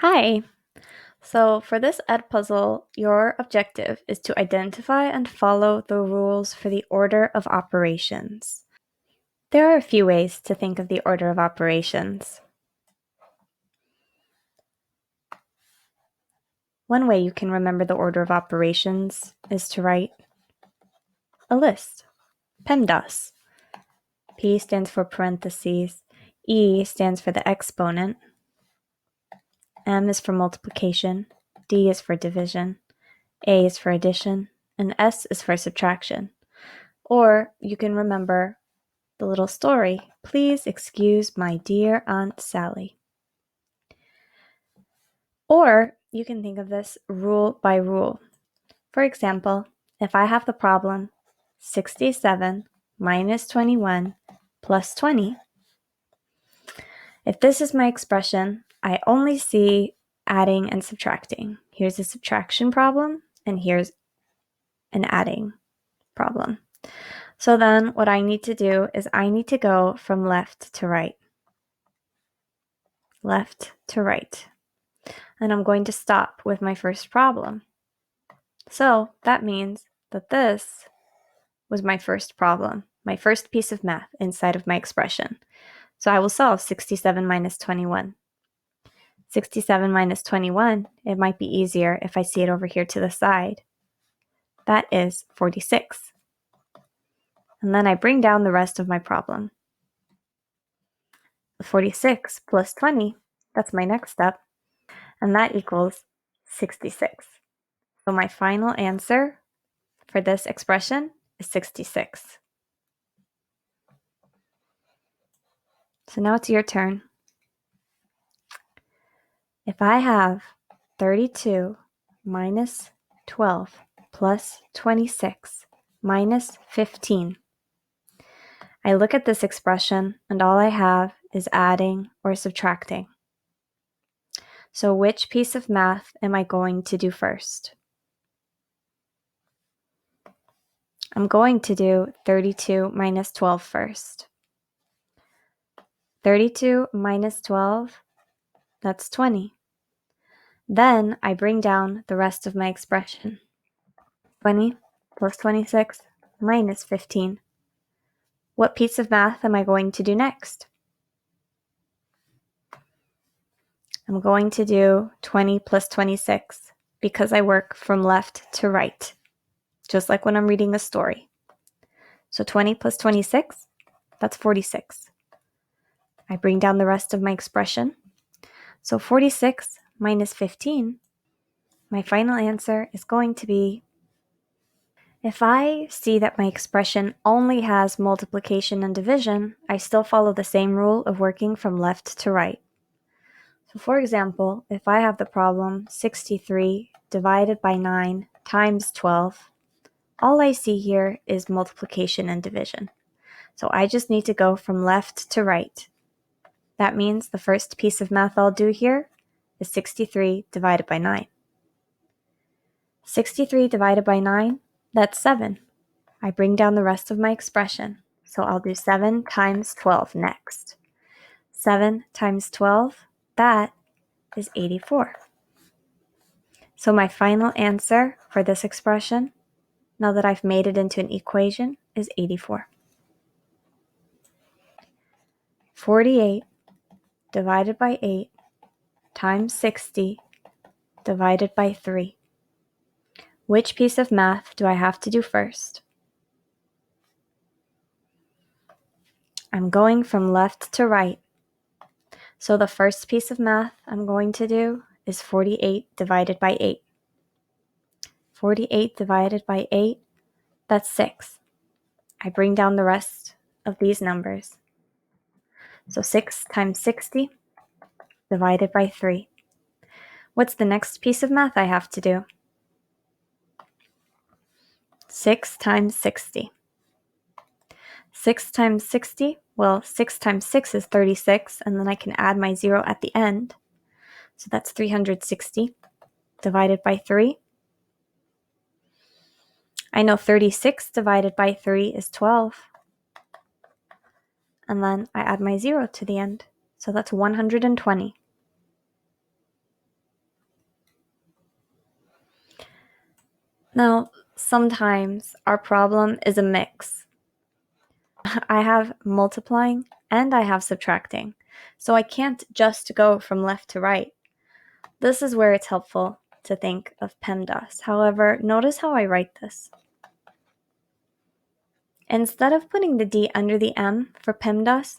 Hi! So for this ed puzzle, your objective is to identify and follow the rules for the order of operations. There are a few ways to think of the order of operations. One way you can remember the order of operations is to write a list. PEMDAS. P stands for parentheses, E stands for the exponent, M is for multiplication, D is for division, A is for addition, and S is for subtraction. Or you can remember the little story, "Please excuse my dear Aunt Sally." Or you can think of this rule by rule. For example, if I have the problem 67 minus 21 plus 20, if this is my expression, I only see adding and subtracting. Here's a subtraction problem, and here's an adding problem. So then what I need to do is I need to go from left to right. Left to right. And I'm going to stop with my first problem. So that means that this was my first problem, my first piece of math inside of my expression. So I will solve 67 minus 21. 67 minus 21, it might be easier if I see it over here to the side. That is 46. And then I bring down the rest of my problem. 46 plus 20, that's my next step, and that equals 66. So my final answer for this expression is 66. So now it's your turn. If I have 32 minus 12 plus 26 minus 15, I look at this expression and all I have is adding or subtracting. So which piece of math am I going to do first? I'm going to do 32 minus 12 first. 32 minus 12, that's 20. Then I bring down the rest of my expression. 20 plus 26 minus 15. What piece of math am I going to do next? I'm going to do 20 plus 26 because I work from left to right, just like when I'm reading a story. So 20 plus 26, that's 46. I bring down the rest of my expression. So 46 minus 15, my final answer is going to be, if I see that my expression only has multiplication and division, I still follow the same rule of working from left to right. So for example, if I have the problem 63 divided by 9 times 12, all I see here is multiplication and division. So I just need to go from left to right. That means the first piece of math I'll do here is 63 divided by 9. 63 divided by 9, that's 7. I bring down the rest of my expression, so I'll do 7 times 12 next. 7 times 12, that is 84. So my final answer for this expression, now that I've made it into an equation, is 84. 48 divided by 8 times 60 divided by 3. Which piece of math do I have to do first? I'm going from left to right. So the first piece of math I'm going to do is 48 divided by 8. 48 divided by 8, that's 6. I bring down the rest of these numbers. So 6 times 60 divided by 3. What's the next piece of math I have to do? 6 times 60. 6 times 60, well, 6 times 6 is 36, and then I can add my 0 at the end. So that's 360 divided by 3. I know 36 divided by 3 is 12. And then I add my 0 to the end. So that's 120. Now, sometimes our problem is a mix. I have multiplying and I have subtracting, so I can't just go from left to right. This is where it's helpful to think of PEMDAS. However, notice how I write this. Instead of putting the D under the M for PEMDAS,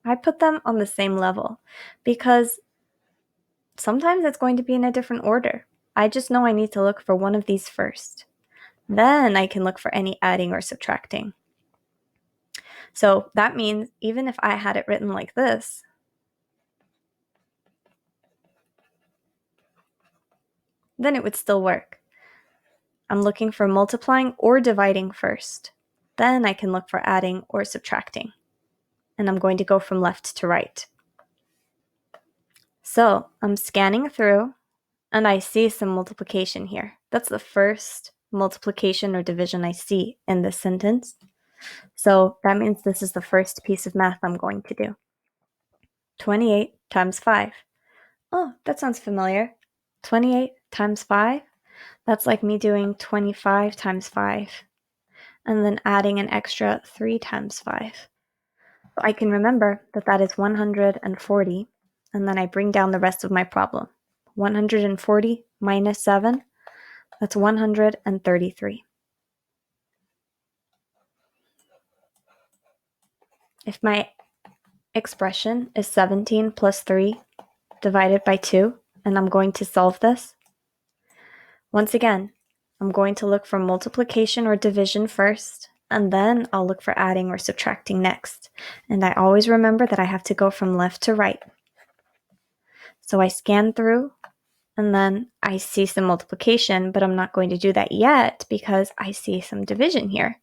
I put them on the same level because sometimes it's going to be in a different order. I just know I need to look for one of these first. Then I can look for any adding or subtracting. So that means even if I had it written like this, then it would still work. I'm looking for multiplying or dividing first. Then I can look for adding or subtracting. And I'm going to go from left to right. So I'm scanning through and I see some multiplication here. That's the first multiplication or division I see in this sentence. So that means this is the first piece of math I'm going to do. 28 times 5. Oh, that sounds familiar. 28 times 5? That's like me doing 25 times 5 and then adding an extra 3 times 5. So I can remember that that is 140, and then I bring down the rest of my problem. 140 minus 7, that's 133. If my expression is 17 plus 3 divided by 2, and I'm going to solve this, once again, I'm going to look for multiplication or division first, and then I'll look for adding or subtracting next. And I always remember that I have to go from left to right. So I scan through, and then I see some multiplication, but I'm not going to do that yet because I see some division here.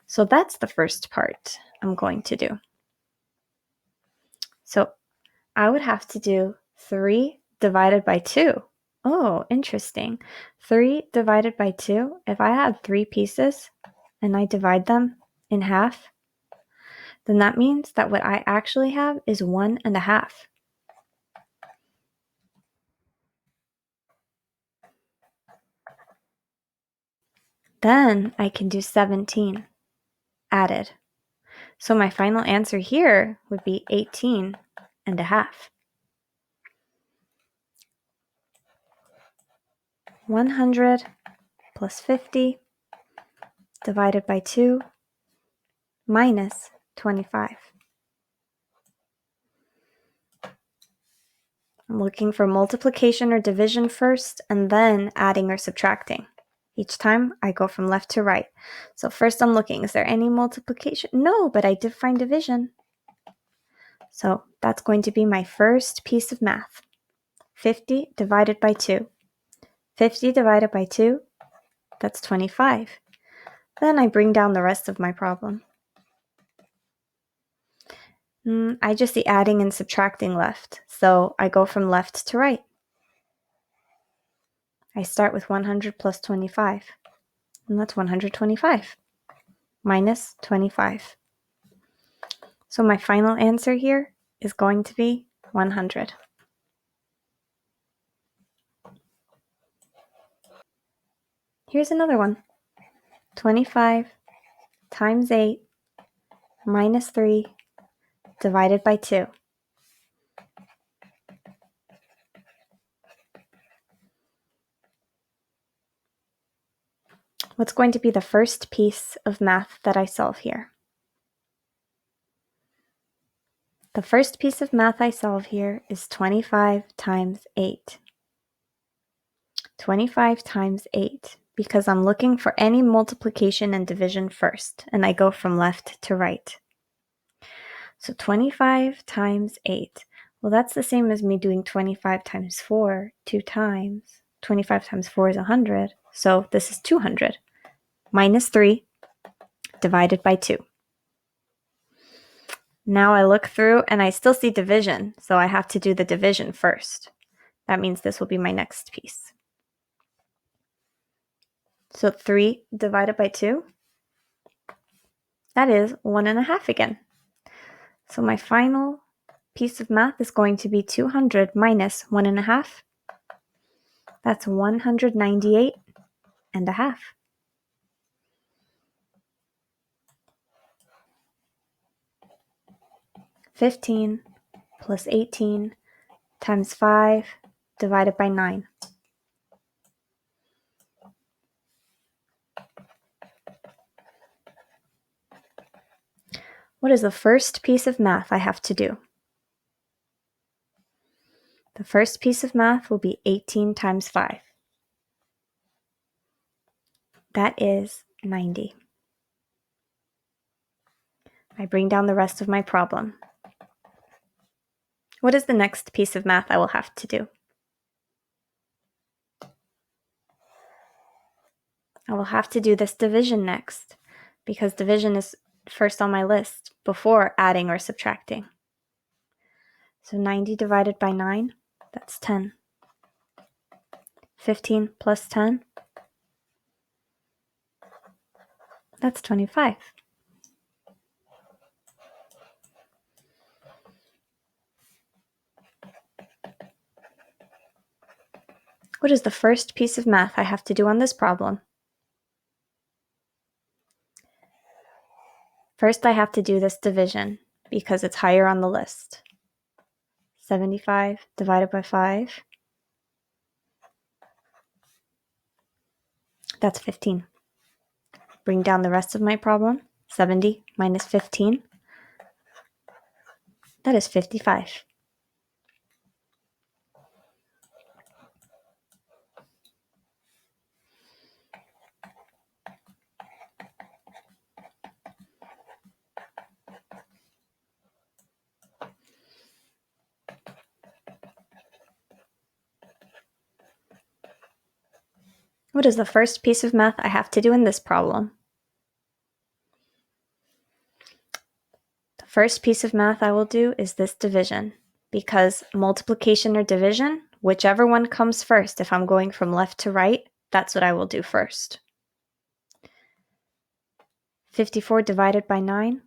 So that's the first part I'm going to do. So I would have to do 3 divided by 2. Oh, interesting. 3 divided by 2, if I had 3 pieces and I divide them in half, then that means that what I actually have is 1.5. Then I can do 17 added. So my final answer here would be 18.5. 100 plus 50 divided by 2 minus 25. I'm looking for multiplication or division first, and then adding or subtracting. Each time I go from left to right. So first I'm looking, is there any multiplication? No, but I did find division. So that's going to be my first piece of math. 50 divided by 2. 50 divided by 2, that's 25. Then I bring down the rest of my problem. I just see adding and subtracting left, so I go from left to right. I start with 100 plus 25, and that's 125, minus 25. So my final answer here is going to be 100. Here's another one. 25 times 8 minus 3 divided by 2. What's going to be the first piece of math that I solve here? The first piece of math I solve here is 25 times 8. 25 times 8, because I'm looking for any multiplication and division first, and I go from left to right. So 25 times 8. Well, that's the same as me doing 25 times 4 2 times. 25 times 4 is 100, so this is 200. Minus 3 divided by 2. Now I look through and I still see division, so I have to do the division first. That means this will be my next piece. So 3 divided by 2, that is 1.5 again. So my final piece of math is going to be 200 minus 1.5. That's 198.5. 15 plus 18 times 5 divided by 9. What is the first piece of math I have to do? The first piece of math will be 18 times 5. That is 90. I bring down the rest of my problem. What is the next piece of math I will have to do? I will have to do this division next, because division is first on my list before adding or subtracting. So 90 divided by 9, that's 10. 15 plus 10, that's 25. What is the first piece of math I have to do on this problem? First, I have to do this division because it's higher on the list. 75 divided by 5, that's 15. Bring down the rest of my problem. 70 minus 15, that is 55. What is the first piece of math I have to do in this problem? The first piece of math I will do is this division, because multiplication or division, whichever one comes first, if I'm going from left to right, that's what I will do first. 54 divided by 9,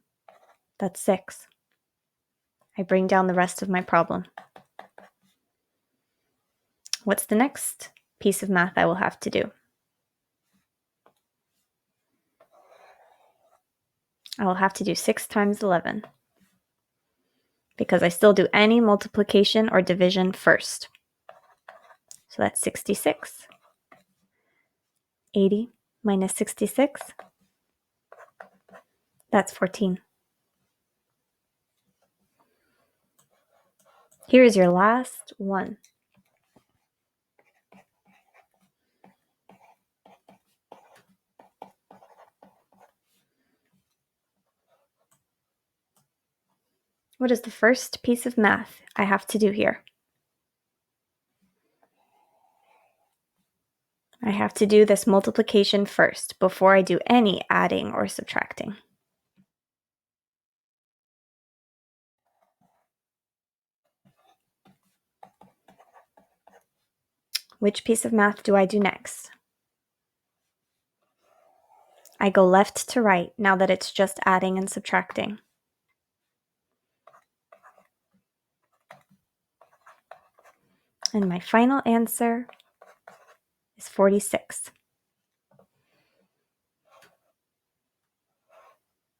that's 6. I bring down the rest of my problem. What's the next piece of math I will have to do? I will have to do 6 times 11, because I still do any multiplication or division first. So that's 66. 80 minus 66, that's 14. Here is your last one. What is the first piece of math I have to do here? I have to do this multiplication first before I do any adding or subtracting. Which piece of math do I do next? I go left to right now that it's just adding and subtracting. And my final answer is 46.